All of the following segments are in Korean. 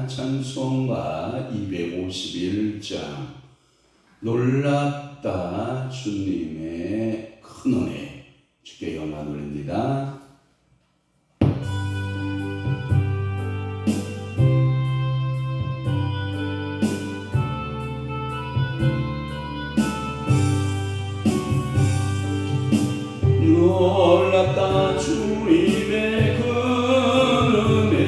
찬송가 251장 놀랍다 주님의 큰 은혜 주께 영광 돌립니다. 놀랍다 주님의 큰 은혜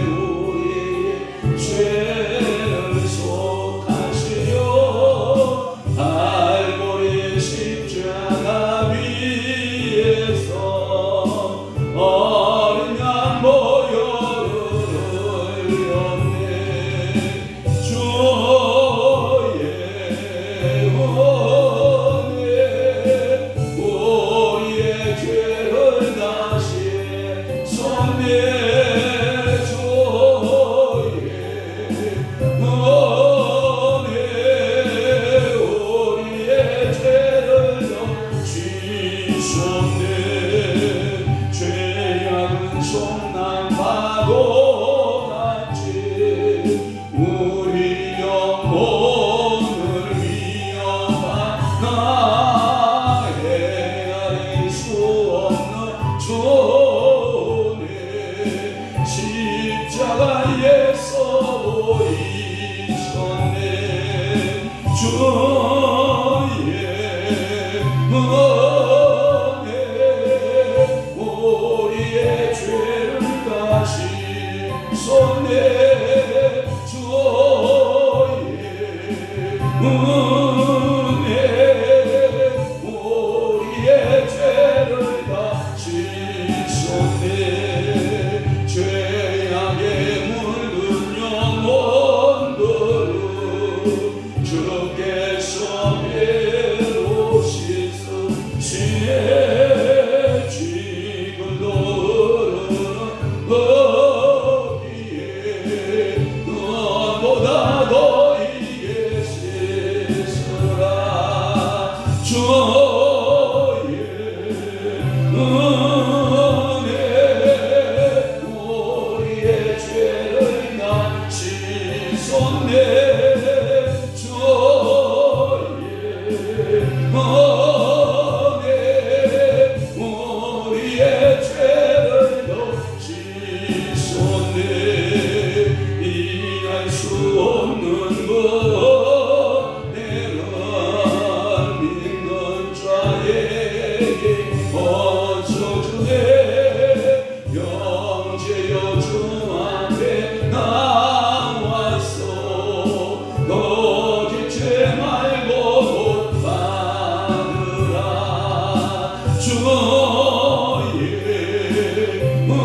우리의 죄를 속하시려 갈보리 십자가 위에서 어린 양 보혈을 흘렸네. 주의 우리의 죄를 다시 손내 주의 은혜 우리의 죄를 씻었네. 죄악은 성난 파도 같이 우리 영혼을 위협하나 십자가에서 보이셨네. 주의 은혜 우리의 죄를 다시 손내 주의 은혜 우리의 죄를 다시 손내 죄악에 물든 영혼들을 주께서 배로 씻으시네. 지금도 거기에 너보다 더 이게 씻으라. 주의 은혜 우리의 죄를 다 씻었네. 주의 은혜 우리의 죄를 다 씻었네. 이해할 수 없는 것 내가 믿는 자에게 어쩌주네. 영제여 주 앞에 나와서 거짓죄 말고 곧 받으라. 주의 은혜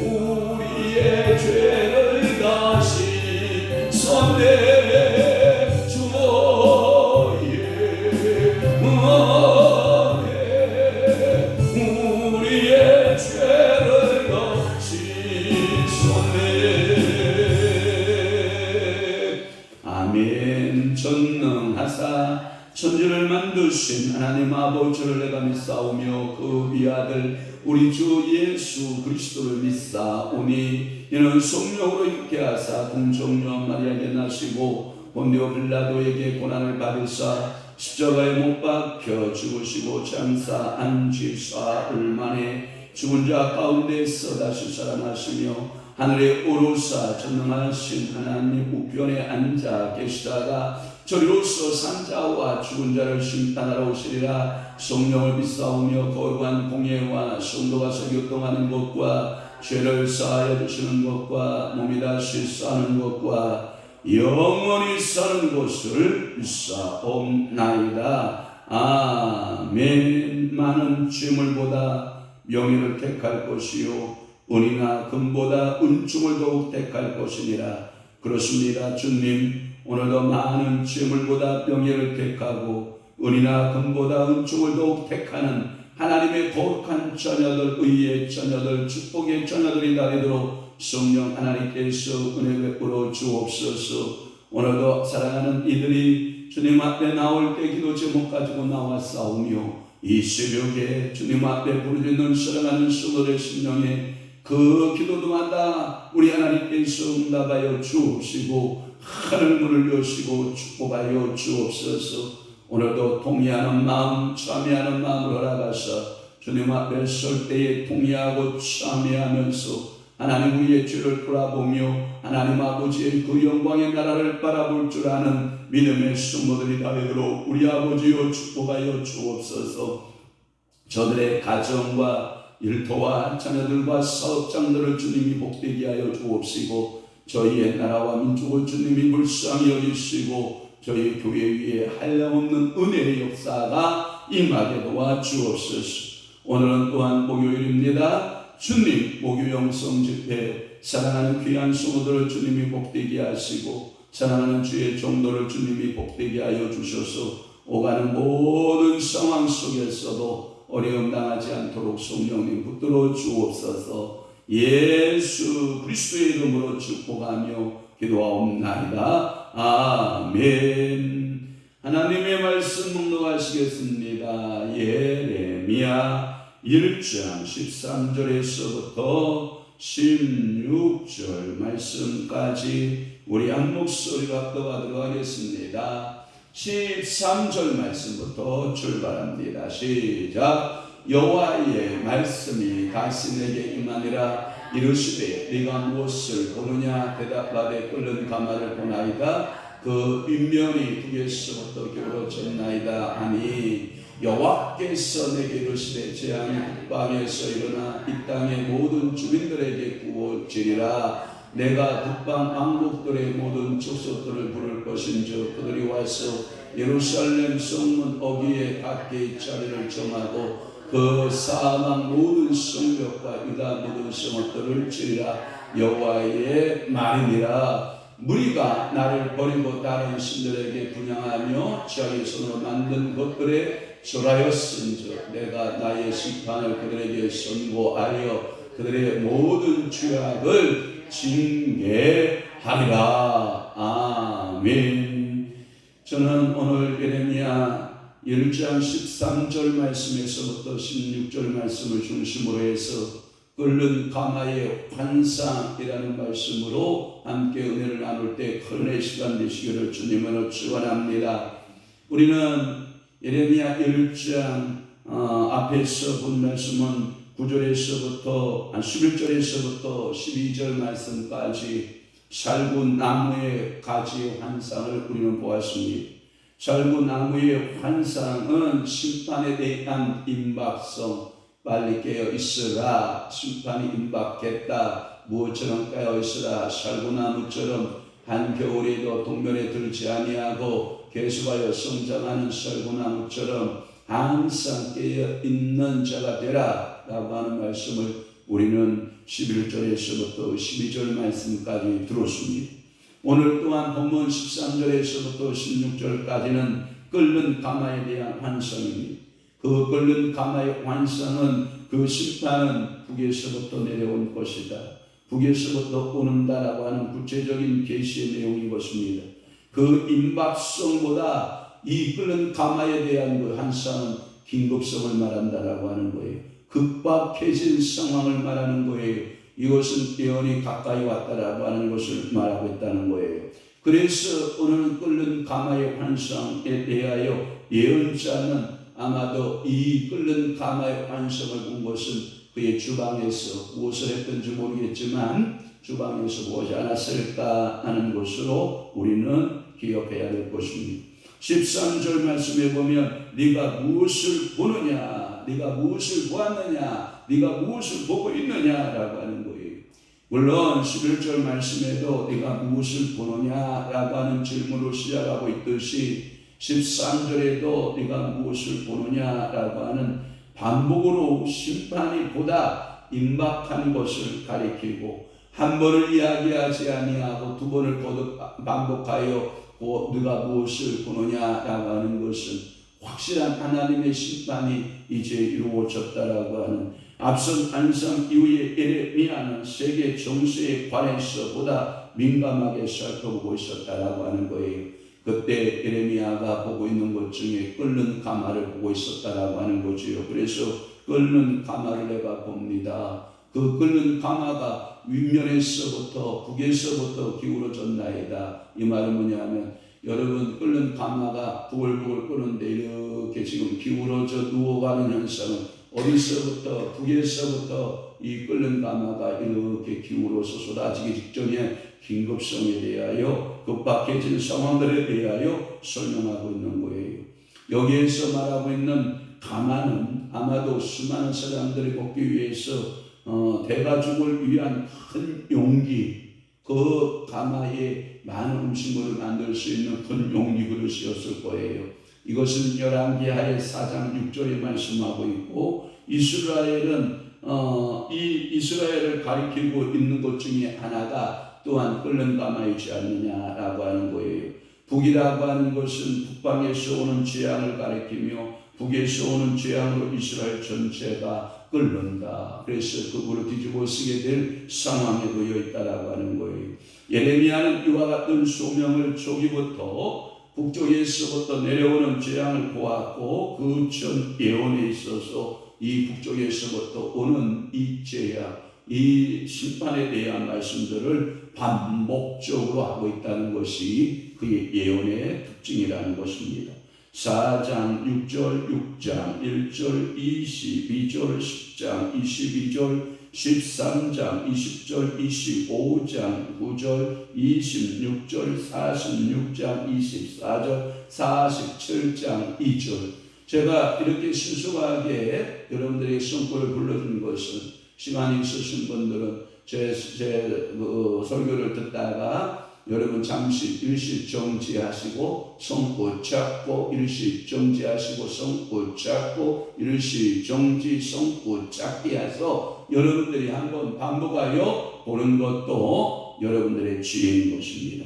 우리의 죄를 다시 손내 주의 은혜 우리의 죄를 다시 손내. 아멘. 전능하사 천지를 만드신 하나님 아버지를 내가 믿사오며 그 위아들 우리 주 예수 그리스도를 믿사오니 이는 성령으로 있게 하사 동정녀 마리아에게 나시고 본디오 빌라도에게 고난을 받으사 십자가에 못 박혀 죽으시고 장사 안지사흘 만에 죽은 자 가운데서 다시 살아나시며 하늘에 오르사 전능하신 하나님 우편에 앉아 계시다가 저리로서 산자와 죽은 자를 심판하러 오시리라. 성령을 믿사오며 거룩한 공예와 성도가 교통하는 것과 죄를 사하여 주시는 것과 몸이 다시 사는 것과 영원히 사는 것을 믿사옵나이다. 아멘. 많은 재물보다 명예를 택할 것이요 은이나 금보다 은총을 더욱 택할 것이니라. 그렇습니다. 주님 오늘도 많은 재물보다 명예를 택하고 은이나 금보다 은총을 더욱 택하는 하나님의 거룩한 자녀들, 의의 자녀들, 축복의 자녀들이 되도록 성령 하나님께서 은혜 베풀어 주옵소서. 오늘도 사랑하는 이들이 주님 앞에 나올 때 기도 제목 가지고 나와 싸우며 이 새벽에 주님 앞에 부르짖는 사랑하는 성도의 심령에 그 기도도마다 우리 하나님께서 응답하여 주옵시고 하늘 문을 여시고 축복하여 주옵소서. 오늘도 통회하는 마음, 참여하는 마음을 허락하사 주님 앞에 설 때에 통회하고 참여하면서 하나님 우리의 죄를 돌아보며 하나님 아버지의 그 영광의 나라를 바라볼 줄 아는 믿음의 성도들이 다 되도록 우리 아버지여 축복하여 주옵소서. 저들의 가정과 일터와 자녀들과 사업장들을 주님이 복되게 하여 주옵시고 저희의 나라와 민족을 주님이 불쌍히 여기시고 저희 교회 위에 한량없는 은혜의 역사가 임하게 도와 주옵소서. 오늘은 또한 목요일입니다. 주님 목요 영성 집회 사랑하는 귀한 성도들을 주님이 복되게 하시고 사랑하는 주의 종도를 주님이 복되게 하여 주셔서 오가는 모든 상황 속에서도 어려움 당하지 않도록 성령님 붙들어 주옵소서. 예수 그리스도의 이름으로 축복하며 기도하옵나이다. 아멘. 하나님의 말씀 묵묵하시겠습니다. 예레미야 1장 13절에서부터 16절 말씀까지 우리 한 목소리 합독하도록 하겠습니다. 13절 말씀부터 출발합니다. 시작. 여호와의 말씀이 다시 내게 임하니라. 이르시되 네가 무엇을 보느냐. 대답하되 끓는 가마를 보나이다. 그 윗면이 북에서부터 기울어졌나이다 하니 여호와께서 내게 이르시되 재앙이 북방에서 일어나 이 땅의 모든 주민들에게 부어지리라. 내가 북방 왕국들의 모든 족속들을 부를 것인즉 그들이 와서 예루살렘 성문 어귀에 각기 자리를 정하고 그 사망 모든 성벽과 유다 모든 성읍들을 치리라. 여호와의 말이니라. 무리가 나를 버리고 다른 신들에게 분향하며 자기 손으로 만든 것들에 절하였은즉 내가 나의 심판을 그들에게 선고하여 그들의 모든 죄악을 징계하리라. 아멘. 저는 오늘 예레미야 1장 13절 말씀에서부터 16절 말씀을 중심으로 해서 끓는 가마의 환상이라는 말씀으로 함께 은혜를 나눌 때 큰 시간 되시기를 주님으로 축원합니다. 우리는 예레미야 1장 앞에서 본 말씀은 9절에서부터 11절에서부터 12절 말씀까지 살구 나무의 가지의 환상을 우리는 보았습니다. 살구 나무의 환상은 심판에 대한 임박성, 빨리 깨어 있으라. 심판이 임박했다. 무엇처럼 깨어 있으라. 살구나무처럼 한겨울에도 동면에 들지 아니하고 계속하여 성장하는 살구나무처럼 항상 깨어 있는 자가 되라 라고 하는 말씀을 우리는 11절에서부터 12절 말씀까지 들었습니다. 오늘 또한 본문 13절에서부터 16절까지는 끓는 가마에 대한 환상입니다. 그 끓는 가마의 환상은 그 심판은 북에서부터 내려온 것이다. 북에서부터 오는다라고 하는 구체적인 계시의 내용인 것입니다. 그 임박성보다 이 끓는 가마에 대한 그 환상은 긴급성을 말한다라고 하는 거예요. 급박해진 상황을 말하는 거예요. 이것은 예언이 가까이 왔다라고 하는 것을 말하고 있다는 거예요. 그래서 오늘 끓는 가마의 환상에 대하여 예언자는 아마도 이 끓는 가마의 환상을 본 것은 그의 주방에서 무엇을 했던지 모르겠지만 주방에서 무엇이 않았을까 하는 것으로 우리는 기억해야 될 것입니다. 13절 말씀에 보면 네가 무엇을 보느냐, 네가 무엇을 보았느냐, 네가 무엇을 보고 있느냐라고 하는 거예요. 물론 11절 말씀에도 네가 무엇을 보느냐라고 하는 질문으로 시작하고 있듯이 13절에도 네가 무엇을 보느냐라고 하는 반복으로 심판이 보다 임박한 것을 가리키고 한 번을 이야기하지 아니하고 두 번을 거듭 반복하여 네가 무엇을 보느냐라고 하는 것은 확실한 하나님의 심판이 이제 이루어졌다라고 하는, 앞선 안상 이후에 예레미야는 세계 정세에 관해서 보다 민감하게 살펴보고 있었다라고 하는 거예요. 그때 예레미야가 보고 있는 것 중에 끓는 가마를 보고 있었다라고 하는 거지요. 그래서 끓는 가마를 내가 봅니다. 그 끓는 가마가 윗면에서부터 북에서부터 기울어졌나이다. 이 말은 뭐냐면 여러분 끓는 가마가 부글부글 끓는데 이렇게 지금 기울어져 누워가는 현상은 어디서부터 북에서부터 이 끓는 가마가 이렇게 기울어서 쏟아지기 직전에 긴급성에 대하여 급박해진 상황들에 대하여 설명하고 있는 거예요. 여기에서 말하고 있는 가마는 아마도 수많은 사람들이 먹기 위해서 대가족을 위한 큰 용기, 그 가마에 많은 음식물을 만들 수 있는 큰 용기 그릇이었을 거예요. 이것은 열왕기하의 4장 6절에 말씀하고 있고 이스라엘은 이 이스라엘을 가리키고 있는 것 중에 하나가 또한 끓는 가마이지 않느냐라고 하는 거예요. 북이라고 하는 것은 북방에서 오는 재앙을 가리키며 북에서 오는 재앙으로 이스라엘 전체가 끓는다. 그래서 그 불을 뒤집어 쓰게 될 상황에 놓여 있다라고 하는 거예요. 예레미야는 이와 같은 소명을 초기부터 북쪽에서부터 내려오는 재앙을 보았고 그 전 예언에 있어서 이 북쪽에서부터 오는 이 재앙, 이 심판에 대한 말씀들을 반복적으로 하고 있다는 것이 그의 예언의 특징이라는 것입니다. 4장 6절 6장 1절 22절 10장 22절 13장 20절 25장 9절 26절 46장 24절 47장 2절 제가 이렇게 신속하게 여러분들에게 성구를 불러준 것은 시간이 있으신 분들은 제 설교를 듣다가 여러분 잠시 일시 정지하시고 성구 찾고 일시 정지하시고 성구 찾고 일시 정지 성구 찾기 해서 여러분들이 한번 반복하여 보는 것도 여러분들의 지혜인 것입니다.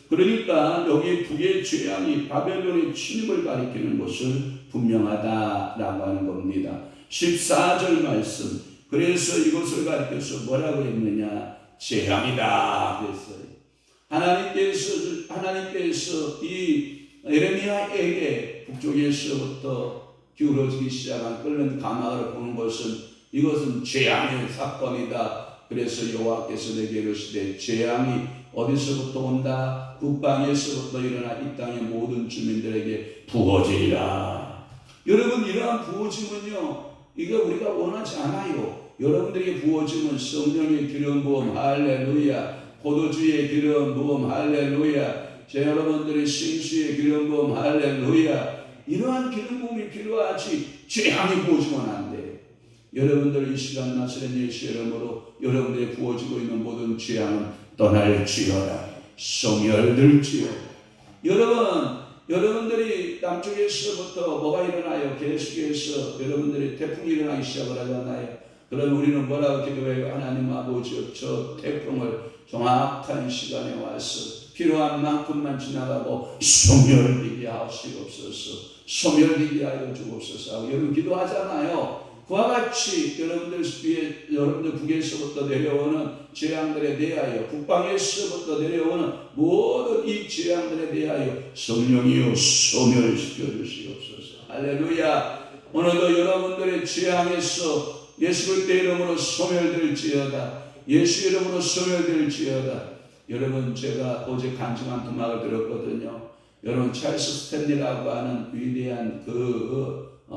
그러니까 여기 북의 재앙이 바벨론의 침입을 가리키는 것은 분명하다라고 하는 겁니다. 14절 말씀 그래서 이것을 가리켜서 뭐라고 했느냐 재앙이다 그랬어요. 하나님께서 이 예레미야에게 북쪽에서부터 기울어지기 시작한 끓는 가마를 보는 것은 이것은 재앙의 사건이다. 그래서 여호와께서 내게 이르시되 재앙이 어디서부터 온다? 북방에서부터 일어나 이 땅의 모든 주민들에게 부어지리라. 여러분 이러한 부어짐은요 이거 우리가 원하지 않아요. 여러분들에게 부어짐은 성령의 기름 부음 할렐루야, 포도주의 기름 부음 할렐루야, 여러분들의 생수의 기름 부음 할렐루야. 이러한 기름 부음이 필요하지 재앙이 부어지면 안 돼. 여러분들 이 시간 나사렛 예수 이름으로 여러분들이 부어지고 있는 모든 재앙은 떠날지어다. 소멸될지어다. 여러분들이 남쪽에서부터 뭐가 일어나요? 계속해서 여러분들이 태풍이 일어나기 시작을 하잖아요. 그럼 우리는 뭐라고 기도해요? 하나님 아버지 저 태풍을 정확한 시간에 와서 필요한 만큼만 지나가고 소멸되게 하시옵소서. 소멸되게 하여 주옵소서. 여러분 기도하잖아요. 그와 같이 여러분들 위에 여러분들 북에서부터 내려오는 재앙들에 대하여 북방에서부터 내려오는 모든 이 재앙들에 대하여 성령이여 소멸시켜 주시옵소서. 할렐루야. 오늘도 여러분들의 재앙에서 예수 그리스도의 이름으로 소멸될지어다. 예수 이름으로 소멸될지어다. 여러분 제가 어제 간증한 토막을 들었거든요. 여러분 찰스 스탠리라고 하는 위대한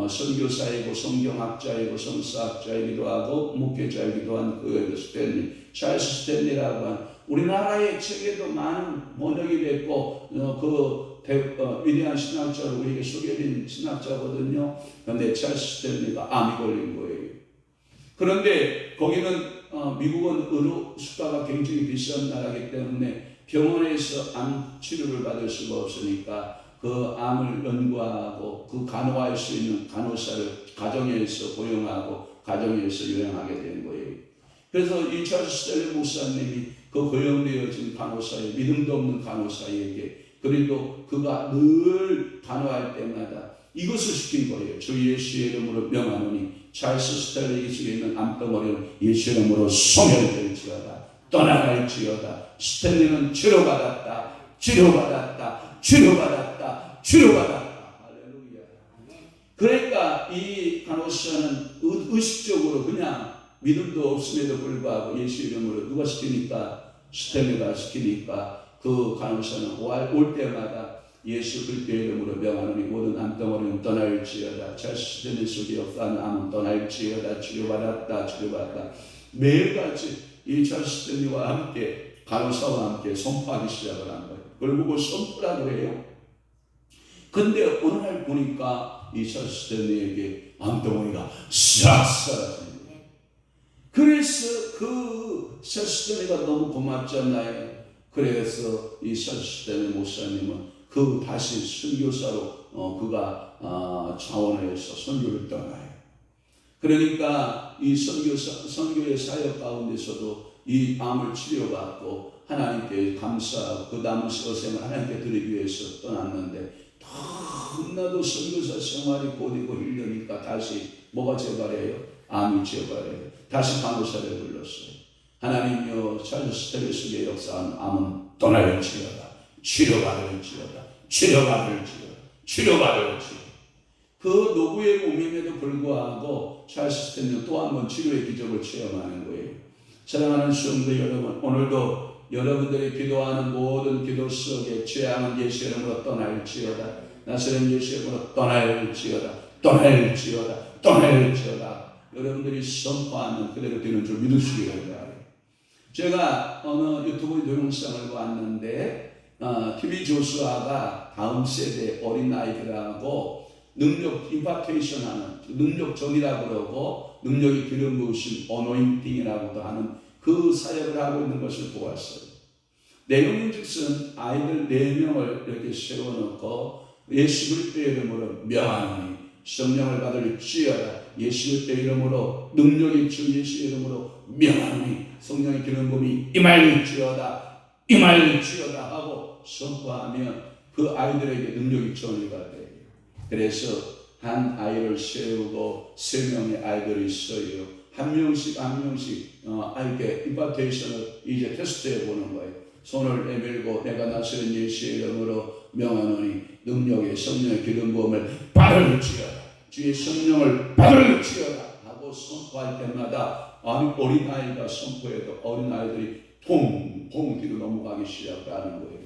선교사이고 성경학자이고 성사학자이기도 하고 목회자이기도 한 그 스탠리, 찰스 스탠리라고 한 우리나라의 책에도 많은 번역이 됐고 위대한 신학자로 우리에게 소개된 신학자거든요. 그런데 찰스 스탠리가 암이 걸린 거예요. 그런데 거기는 미국은 의료 수가가 굉장히 비싼 나라이기 때문에 병원에서 암 치료를 받을 수가 없으니까 그 암을 연구하고 그 간호할 수 있는 간호사를 가정에서 고용하고 가정에서 요양하게 된 거예요. 그래서 이 찰스 스탠리 목사님이 그 고용되어진 간호사의 믿음도 없는 간호사에게 그래도 그가 늘 간호할 때마다 이것을 시킨 거예요. 주 예수의 이름으로 명하노니 찰스 스탠리 속에 있는 암덩어리는 예수 이름으로 소멸될지어다. 떠나갈지어다. 스탠리는 치료받았다. 할렐루야. 그러니까 이 간호사는 의식적으로 그냥 믿음도 없음에도 불구하고 예수 이름으로 누가 시키니까 스테미가 시키니까 그 간호사는 올 때마다 예수 그리스도의 이름으로 명하노니 모든 암덩어리는 떠날지어다. 찰스 스테미 속에 역사하는 암은 떠날지어다. 치료받았다. 매일같이 이 찰스 스테미와 함께 간호사와 함께 선포하기 시작을 한 거예요. 그걸 보고 선포라고 해요. 근데 어느 날 보니까 이 찰스 스테미에게 암덩어리가 싹 사라집니다. 그래서 그 찰스 스테미가 너무 고맙잖아요. 그래서 이 찰스 스테미 목사님은 그 다시 선교사로 그가 차원에서 선교를 떠나요. 그러니까 이 선교의 사역 가운데서도 이 암을 치료받고 하나님께 감사하고 그 남은 여생을 하나님께 드리기 위해서 떠났는데 너무나도 선교사 생활이 고되고 힘드니까 다시 뭐가 재발해요? 암이 재발해요. 다시 간호사를 불렀어요. 하나님여 찰스 스테미 속의 역사한 암은 떠날지어다. 치료받을지어다. 그 노구의 몸임에도 불구하고 찰스 스테미는 또 한 번 치료의 기적을 체험하는 거예요. 사랑하는 성도 여러분, 오늘도 여러분들이 기도하는 모든 기도 속에 죄악은 예수 이름으로 떠날지어다. 나사렛 예수 이름으로 떠날지어다. 여러분들이 선포하는 그대로 되는 줄 믿으시기를 바라요. 제가 어느 유튜브 동영상을 봤는데 TV 조수아가 다음 세대 어린아이들하고 능력 임파테이션 하는 능력전이라고 그러고 능력이 기름 부으신 어노인팅이라고도 하는 그 사역을 하고 있는 것을 보았어요. 내용인즉슨 아이들 4명을 이렇게 세워놓고 예수 그리스도의 이름으로 명하노니 성령을 받을지어다. 예수 그리스도의 이름으로 능력이 주 예수 이름으로 명하노니 성령의 기름 부음이 임할지어다 하고 선포하면 그 아이들에게 능력이 전이가 돼요. 그래서 한 아이를 세우고 3명의 아이들이 있어요. 한 명씩 아이게 임파테이션을 이제 테스트해 보는 거예요. 손을 내밀고 내가 나사렛 예수의 이름으로 명하노니 능력의 성령의 기름 부음을 받을지어다. 주의 성령을 받을지어다 하고 선포할 때마다 어린아이가 선포해도 어린아이들이 퐁퐁 뒤로 넘어가기 시작하는 거예요.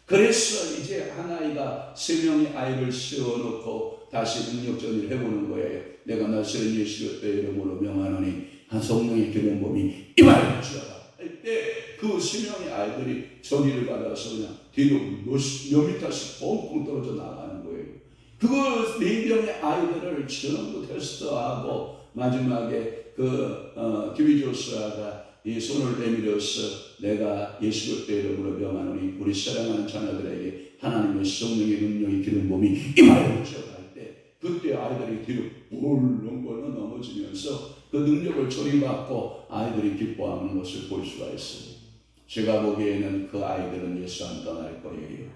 그래서 이제 한 아이가 3명의 아이를 세워놓고 다시 능력전을 해보는 거예요. 내가 나사렛 예수 그리스도의 이름으로 명하노니 한 성령의 기름 부음이 임할지어다 할 때 그 3명의 아이들이 전의를 받아서 그냥 뒤로 몇 미터씩 펑펑 떨어져 나가는 거예요. 그 4명의 아이들을 전부 테스트하고 마지막에 TV 조수아가 이 손을 내밀어서 내가 예수 그리스도의 이름으로 명하노니 우리 사랑하는 자녀들에게 하나님의 성령의 능력이 기름 부음이 임하여지어다 할 때 그때 아이들이 뒤로 볼렁볼렁 넘어지면서 그 능력을 조리받고 아이들이 기뻐하는 것을 볼 수가 있어요. 제가 보기에는 그 아이들은 예수 안 떠날 거예요.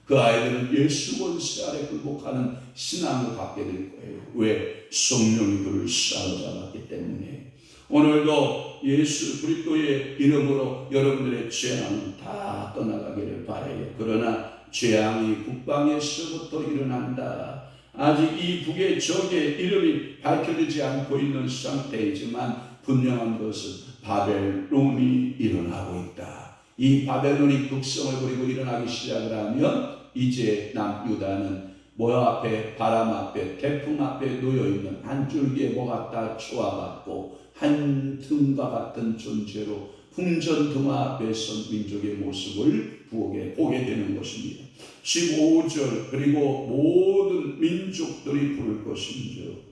그 아이들은 예수 권세 아래 굴복하는 신앙을 갖게 될 거예요. 왜? 성령이 그를 사로잡았기 때문에. 오늘도 예수 그리스도의 이름으로 여러분들의 죄악은 다 떠나가기를 바라요. 그러나 죄악이 북방에서부터 일어난다. 아직 이 북의 적의 이름이 밝혀지지 않고 있는 상태이지만 분명한 것은 바벨론이 일어나고 있다. 이 바벨론이 극성을 부리고 일어나기 시작을 하면 이제 남유다는 모압 앞에 바람 앞에 태풍 앞에 놓여있는 한 줄기의 모 같다 초아받고 한 등과 같은 존재로 풍전등화 앞에 선 민족의 모습을 보게 되는 것입니다. 15절 그리고 모든 민족들이 부를 것인즉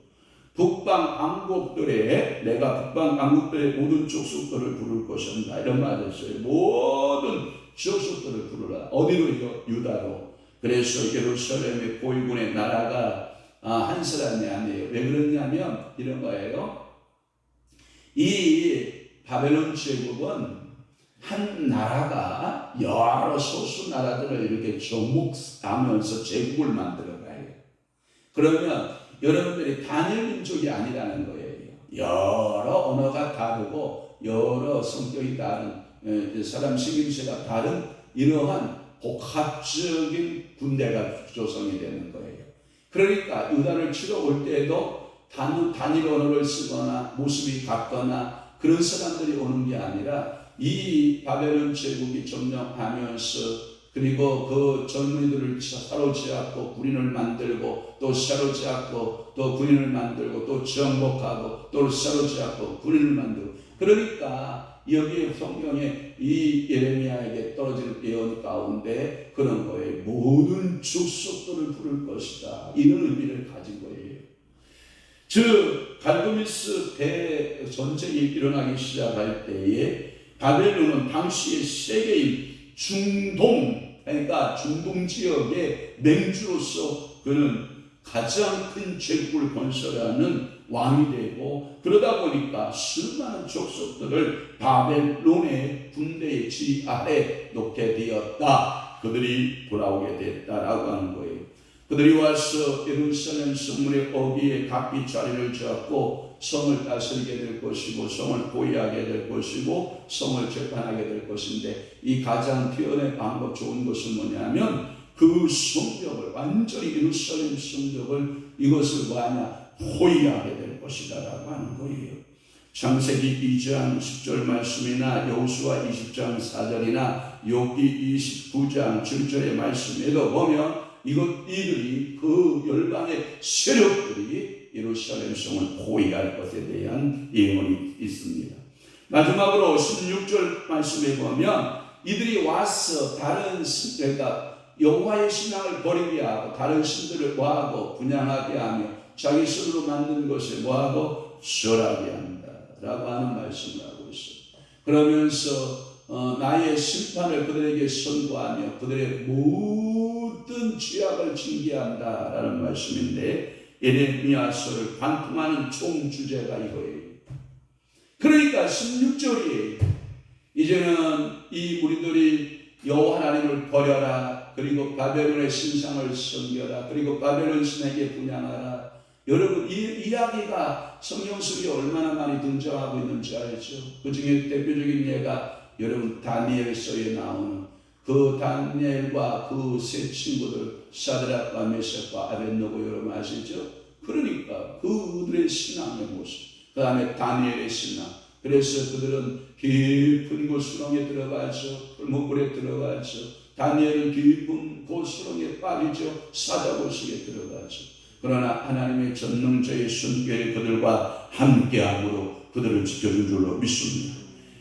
북방 왕국들의 내가 북방 왕국들의 모든 족속들을 부를 것이다. 이런 말을 했어요. 모든 족속들을 부르라. 어디로? 유다로. 그래서 예루살렘의 고위군의 나라가 한 사람이 아니에요. 왜 그러냐면 이런 거예요. 이 바벨론 제국은 한 나라가 여러 소수 나라들을 이렇게 정복하면서 제국을 만들어가요. 그러면 여러분들이 단일 민족이 아니라는 거예요. 여러 언어가 다르고 여러 성격이 다른 사람 생김새가 다른 이러한 복합적인 군대가 조성이 되는 거예요. 그러니까 유다를 치러 올 때에도 단일 언어를 쓰거나 모습이 같거나 그런 사람들이 오는 게 아니라 이 바벨론 제국이 점령하면서 그리고 그 젊은이들을 사로잡고 군인을 만들고 또 사로잡고 또 군인을 만들고 또 정복하고 또 사로잡고 군인을 만들고 그러니까 여기 성경에 이 예레미야에게 떨어지는 예언 가운데 그런 거예요. 모든 족속들을 부를 것이다. 이런 의미를 가진 거예요. 즉 갈그미스 대전쟁이 일어나기 시작할 때에 바벨론은 당시의 세계인 중동, 그러니까 중동 지역의 맹주로서 그는 가장 큰 제국을 건설하는 왕이 되고 그러다 보니까 수많은 족속들을 바벨론의 군대의 지휘 아래 놓게 되었다. 그들이 돌아오게 됐다라고 하는 거예요. 그들이 와서 예루살렘 성문의 어귀에 각기 자리를 잡고 성을 다스리게 될 것이고 성을 보위하게 될 것이고 성을 재판하게 될 것인데 이 가장 뛰어난 방법 좋은 것은 뭐냐면 그 성벽을 완전히 예루살렘 성벽을 이것을 뭐하냐 호위하게 될 것이다 라고 하는 거예요. 창세기 2장 10절 말씀이나 여호수아 20장 4절이나 욥기 29장 7절의 말씀에도 보면 이들이 그 열방의 세력들이 예루살렘 성을 호위할 것에 대한 예언이 있습니다. 마지막으로 16절 말씀에 보면 이들이 와서 다른 그러니까 여호와의 신앙을 버리게 하고 다른 신들을 뭐하고 분양하게 하며 자기 손으로 만든 것에 뭐하고 절하게 한다 라고 하는 말씀을 하고 있어요. 그러면서 나의 심판을 그들에게 선고하며 그들의 모든 죄악을 징계한다 라는 말씀인데 예레미야서를 관통하는 총 주제가 이거예요. 그러니까 16절이 이제는 이 우리들이 여호와 하나님을 버려라. 그리고 바벨론의 신상을 섬겨라. 그리고 바벨론 신에게 분양하라. 여러분 이 이야기가 성경 속에 얼마나 많이 등장하고 있는지 알죠? 그 중에 대표적인 예가 여러분 다니엘서에 나오는 그 다니엘과 그 세 친구들 사드락과 메삭과 아벳느고 여러분 아시죠? 그러니까 그들의 신앙의 모습 그 다음에 다니엘의 신앙 그래서 그들은 깊은 그 수렁에 들어가죠. 풀무불에 들어가죠. 다니엘은 깊은 그 수렁에 빠지죠. 사자굴 속에 들어가죠. 그러나 하나님의 전능자의 손길이 그들과 함께함으로 그들을 지켜준 줄로 믿습니다.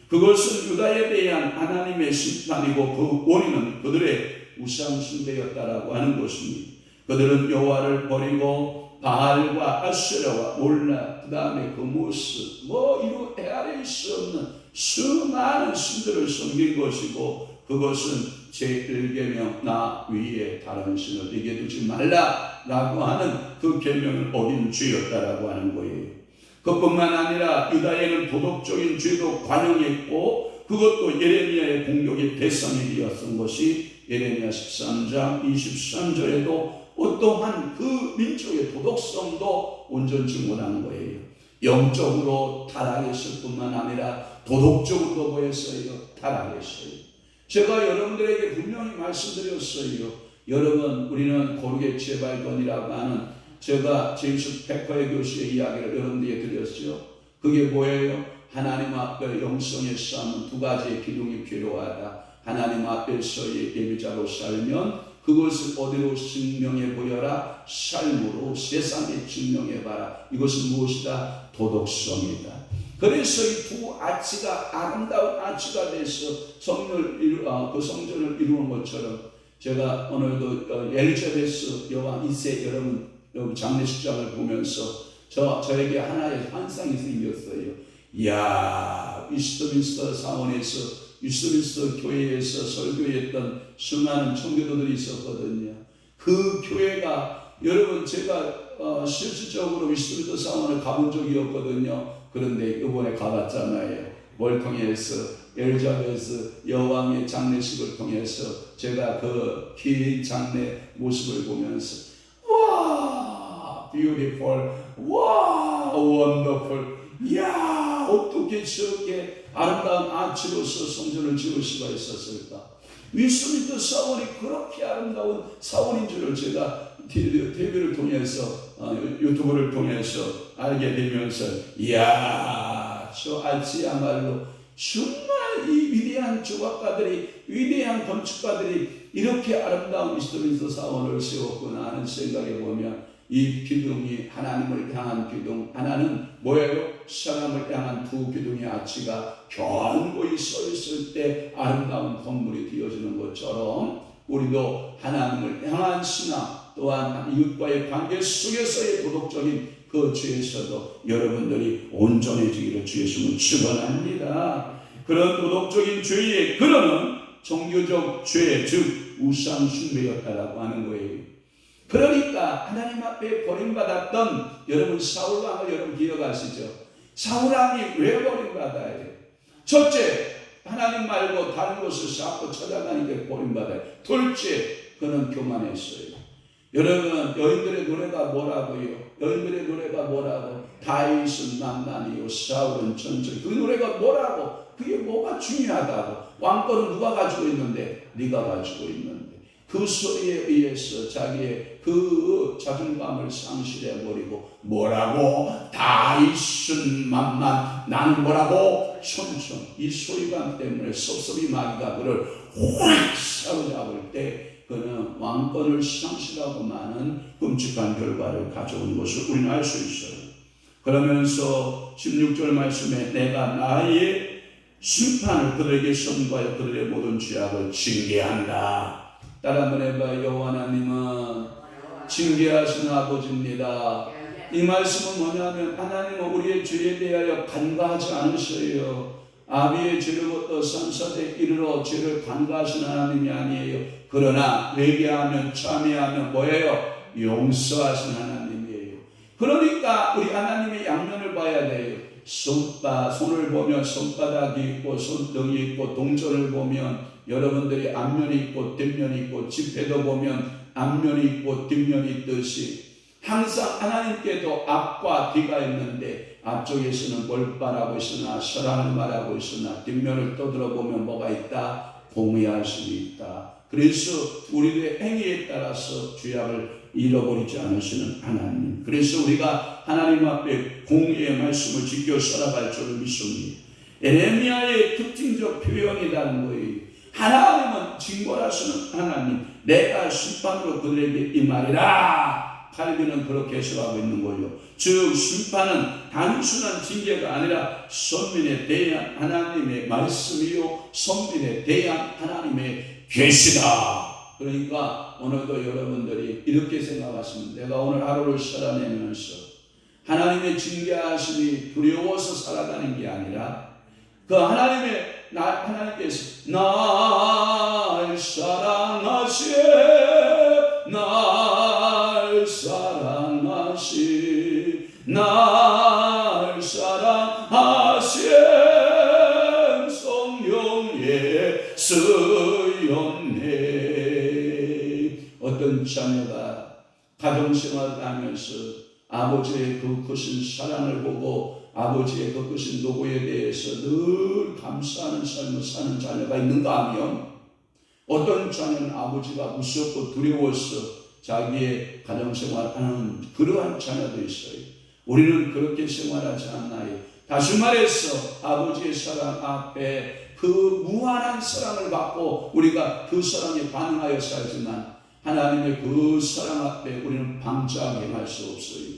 그것은 유다에 대한 하나님의 심판이고 그 원인은 그들의 우상 숭배였다라고 하는 것입니다. 그들은 여호와를 버리고 바알과 아세라와 몰라 그 다음에 그 모습 이루 헤아릴 수 없는 수많은 신들을 섬긴 것이고 그것은 제1계명 나 위에 다른 신을 내게 두지 말라라고 하는 그 계명을 어긴 죄였다라고 하는 거예요. 그뿐만 아니라 유다에는 도덕적인 죄도 관영했고 그것도 예레미야의 공격의 대상이 되었던 것이 예레미야 13장 23절에도 어떠한 그 민족의 도덕성도 온전치 못한 거예요. 영적으로 타락했을 뿐만 아니라 도덕적으로도 뭐했어요? 타락했어요. 제가 여러분들에게 분명히 말씀드렸어요. 여러분 우리는 고르게 재발견이라고 하는 제가 제임스 패커의 교수의 이야기를 여러분들에게 드렸죠. 그게 뭐예요? 하나님 앞에 영성의 싸움은 두 가지의 기둥이 필요하다. 하나님 앞에서의 예배자로 살면 그것을 어디로 증명해 보여라? 삶으로 세상에 증명해봐라. 이것은 무엇이다? 도덕성이다. 그래서 이 두 아치가 아름다운 아치가 돼서 그 성전을 이루는 것처럼 제가 오늘도 엘리자베스 여왕 2세 여러분 장례식장을 보면서 저에게 하나의 환상이 생겼어요. 이야, 위스트민스터 사원에서 위스트민스터 교회에서 설교했던 수많은 청교도들이 있었거든요. 그 교회가 여러분 제가 실질적으로 위스트민스터 사원을 가본 적이 없거든요. 그런데 이번에 가봤잖아요. 뭘 통해서 엘리자베스 여왕의 장례식을 통해서 제가 그 긴 장례 모습을 보면서 와 beautiful, 와 wonderful, 야 어떻게 저렇게 아름다운 아치로서 성전을 지을 수가 있었을까? 윗손이던 사원이 그렇게 아름다운 사원인 줄을 제가 TV를 통해서 유튜브를 통해서 알게 되면서 이야, 저 아치야말로 정말 이 위대한 조각가들이, 위대한 건축가들이 이렇게 아름다운 윗손이던 사원을 세웠구나 하는 생각해 보면 이 기둥이 하나님을 향한 기둥, 하나는 뭐예요? 사람을 향한 두 기둥의 아치가 견고히 서 있을 때 아름다운 건물이 되어지는 것처럼 우리도 하나님을 향한 신앙, 또한 이웃과의 관계 속에서의 도덕적인 그 죄에서도 여러분들이 온전해지기를 주의 이름으로 축원합니다. 그런 도덕적인 죄의 근원은 종교적 죄, 즉 우상 숭배였다라고 하는 거예요. 그러니까 하나님 앞에 버림받았던 여러분 사울왕을 여러분 기억하시죠? 사울왕이 왜 버림받아요? 첫째, 하나님 말고 다른 곳을 자꾸 찾아다니게 버림받아요. 둘째, 그는 교만했어요. 여러분, 여인들의 노래가 뭐라고요? 여인들의 노래가 뭐라고? 다윗은 만만이요 사울은 천천히. 그 노래가 뭐라고? 그게 뭐가 중요하다고? 왕권은 누가 가지고 있는데? 네가 가지고 있는데. 그 소리에 의해서 자기의 그 자존감을 상실해버리고 뭐라고? 다윗은 만만, 나는 뭐라고? 천천. 이 소리감 때문에 섭섭이 마귀가 그를 확 사로잡을 때 그는 왕권을 상실하고 많은 끔찍한 결과를 가져온 것을 우리는 알 수 있어요. 그러면서 16절 말씀에 내가 나의 심판을 그들에게 선고하여 그들의 모든 죄악을 징계한다. 따라 한번 해봐요. 여호와 하나님은 징계하시는 아버지입니다. 이 말씀은 뭐냐면 하나님은 우리의 죄에 대하여 간과하지 않으셔요. 아비의 죄로부터 산사대 이르러 죄를 간과하시는 하나님이 아니에요. 그러나 회개하면 참회하면 뭐예요? 용서하시는 하나님이에요. 그러니까 우리 하나님의 양면을 봐야 돼요. 손을 보면 손바닥이 있고 손등이 있고 동전을 보면 여러분들이 앞면이 있고 뒷면이 있고 지폐도 보면 앞면이 있고 뒷면이 있듯이 항상 하나님께도 앞과 뒤가 있는데 앞쪽에서는 뭘 말하고 있으나 사랑을 말하고 있으나 뒷면을 떠들어보면 뭐가 있다? 공의하심이 있다. 그래서 우리의 행위에 따라서 죄악을 잃어버리지 않으시는 하나님. 그래서 우리가 하나님 앞에 공의의 말씀을 지켜 살아갈 줄을 믿습니다. 에레미야의 특징적 표현이라는 거예요. 하나님은 징벌하시는 하나님, 내가 심판으로 그들에게 임하리라. 8기는 그렇게 해석하고 있는 거예요. 즉 심판은 단순한 징계가 아니라 선민에 대한 하나님의 말씀이요 선민에 대한 하나님의 계시다. 그러니까 오늘도 여러분들이 이렇게 생각하시면 내가 오늘 하루를 살아내면서 하나님의 징계하심이 두려워서 살아가는 게 아니라 그 하나님께서 날 사랑하시네, 날 사랑하시, 날 사랑하신 성령의 쓰였네. 어떤 자녀가 가정생활을 하면서 아버지의 그 크신 사랑을 보고 아버지의 그 크신 노고에 대해서 늘 감사하는 삶을 사는 자녀가 있는가 하면 어떤 자녀는 아버지가 무섭고 두려워서 자기의 가정생활하는 그러한 자녀도 있어요. 우리는 그렇게 생활하지 않나요? 다시 말해서 아버지의 사랑 앞에 그 무한한 사랑을 받고 우리가 그 사랑에 반응하여 살지만 하나님의 그 사랑 앞에 우리는 방자하게 할 수 없어요.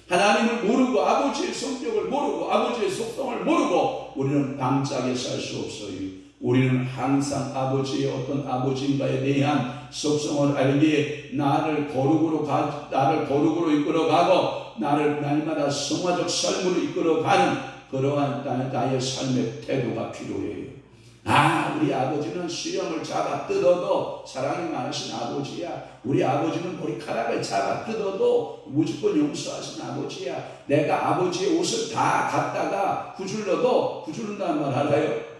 하나님을 모르고 아버지의 성격을 모르고 아버지의 속성을 모르고 우리는 방자하게 살 수 없어요. 우리는 항상 아버지의 어떤 아버지인가에 대한 속성을 알기에 나를 거룩으로 이끌어가고 나를 날마다 성화적 삶으로 이끌어가는 그러한 나의 삶의 태도가 필요해요. 우리 아버지는 수염을 잡아 뜯어도 사랑이 많으신 아버지야. 우리 아버지는 머리카락을 잡아 뜯어도 무조건 용서하신 아버지야. 내가 아버지의 옷을 다 갖다가 구줄른다는 말 알아요?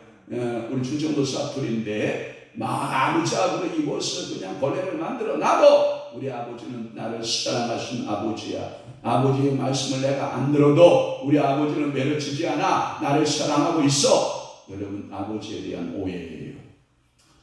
우리 충청도 사투리인데 아무짝으로 입어서 그냥 걸레를 만들어 놔도 우리 아버지는 나를 사랑하신 아버지야. 아버지의 말씀을 내가 안 들어도 우리 아버지는 매력치지 않아. 나를 사랑하고 있어. 여러분, 아버지에 대한 오해예요.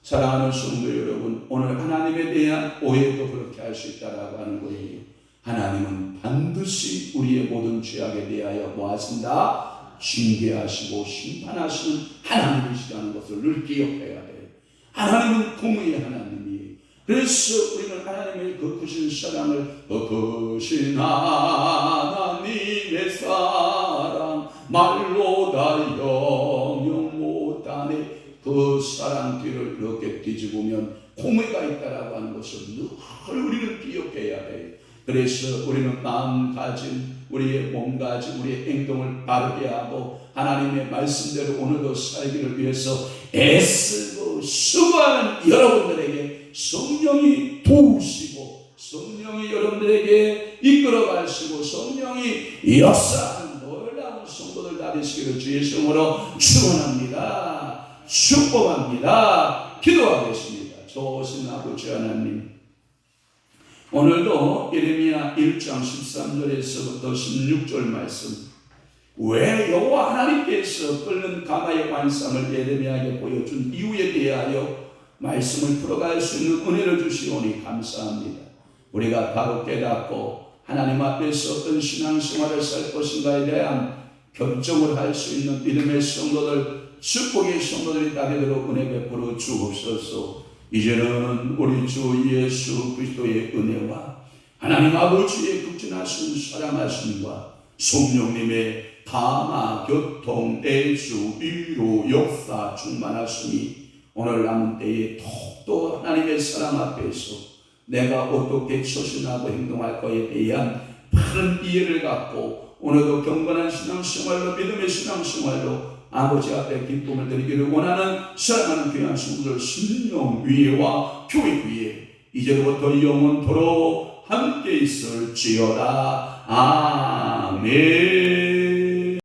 사랑하는 성도 여러분, 오늘 하나님에 대한 오해도 그렇게 할 수 있다라고 하는 거예요. 하나님은 반드시 우리의 모든 죄악에 대하여 뭐 하신다? 징계하시고 심판하시는 하나님이시라는 것을 늘 기억해야 돼요. 하나님은 공의의 하나님이에요. 그래서 우리는 하나님의 그 크신 사랑을, 그 크신 하나님의 사랑 말로 다 영영 못하네. 그 사랑 뒤를 이렇게 뒤집으면 공의가 있다라고 하는 것을 늘 우리는 기억해야 돼요. 그래서 우리는 마음가짐, 우리의 몸가짐, 우리의 행동을 바르게 하고 하나님의 말씀대로 오늘도 살기를 위해서 애쓰고 수고하는 여러분들에게 성령이 도우시고 성령이 여러분들에게 이끌어가시고 성령이 역사하는 놀라운 성도들 다 되시기를 주의 이름으로 축원합니다. 축복합니다. 기도하겠습니다. 좋으신 아버지 하나님, 오늘도 예레미야 1장 13절에서부터 16절 말씀, 왜 여호와 하나님께서 끓는 가마의 관상을 예레미야에게 보여준 이유에 대하여 말씀을 풀어갈 수 있는 은혜를 주시오니 감사합니다. 우리가 바로 깨닫고 하나님 앞에서 어떤 신앙생활을 살 것인가에 대한 결정을 할 수 있는 믿음의 성도들, 축복의 성도들이 다 되도록 은혜 베풀어 주옵소서. 이제는 우리 주 예수 그리스도의 은혜와 하나님 아버지의 극진하신 사랑하심과 성령님의 감화, 교통, 애주, 위로, 역사 충만하심이 오늘 남은 때에 더욱더 하나님의 사랑 앞에서 내가 어떻게 처신하고 행동할 것에 대한 바른 이해를 갖고 오늘도 경건한 신앙생활로, 믿음의 신앙생활로 아버지 앞에 기쁨을 드리기를 원하는 사랑하는 귀한 성도들 신령 위에와 교회 위에 이제부터 영원토록 함께 있을지어다. 아멘.